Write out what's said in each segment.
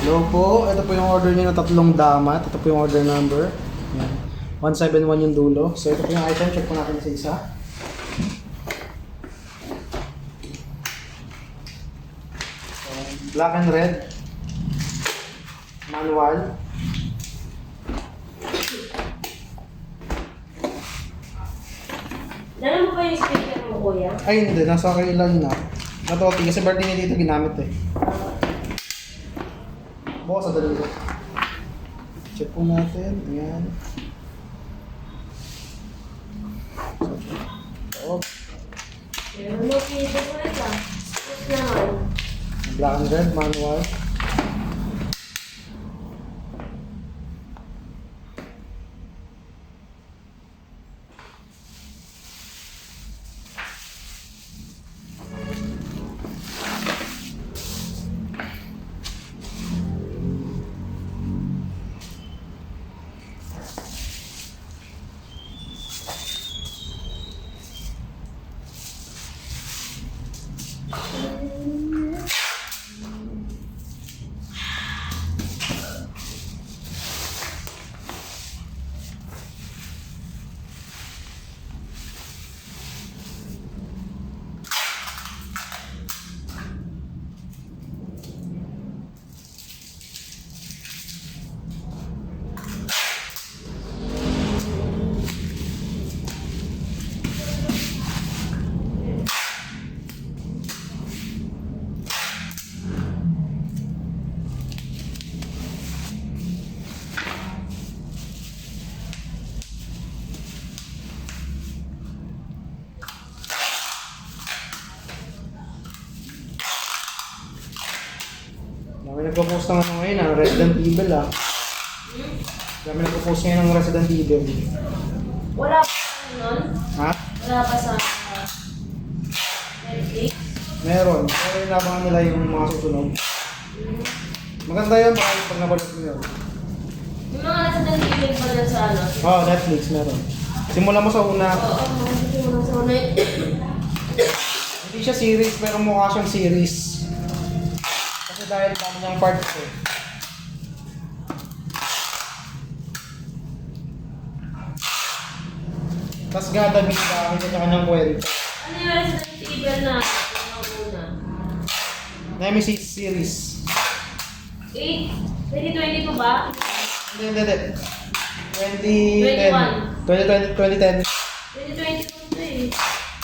Hello po, ito po yung order niyo ng tatlong damat. Ito po yung order number. Yan. 171 yung dulo. So ito po yung item, check po natin sa isa. So, black and red. Manual. Dala mo ba yung speaker mo, kuya? Ay hindi, nasa akin lang na. Natoti kasi birthday niya dito ginamit eh. Bukas sa dalawa. Check po natin. Ayan. So, Meron mo pito ko ito. Tapos naman. black and red, manual. Dami nagpo-post ng ano ngayon Resident Evil Dami nagpo-post ngayon ng Resident Evil. Wala pa nun? Ha? Wala pa sa Netflix? Meron. Pero inabangan nila yung mga susunod. Maganda yun, baka pag nabalot mo yun. Yung mga nasa nag-ibig pa dyan sa ano? Oo, Netflix meron. Simula mo sa una. Oo, mga sa una. Hindi siya series, pero mukha siyang series. Kasi dahil dami niyang parts eh. Tapos gagawin dami sa kanyang kwento. Ano yung Resident Evil na una? Nemesis series. 2022 ba? Hindi. 2010. 2010 2010. to eh.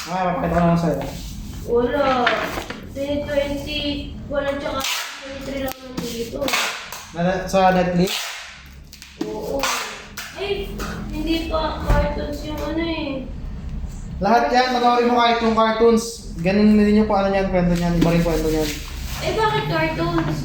Mapakita ko lang sa'yo. Wala. 2020, wala tsaka 23 lang nandito. Sa Netflix? Oo. Ay, hindi pa cartoons yung ano eh. Lahat yan, panoorin mo kahit yung cartoons. Ganun din yung ano niyan, kwento niyan, iba rin kwento niyan. Eh bakit cartoons?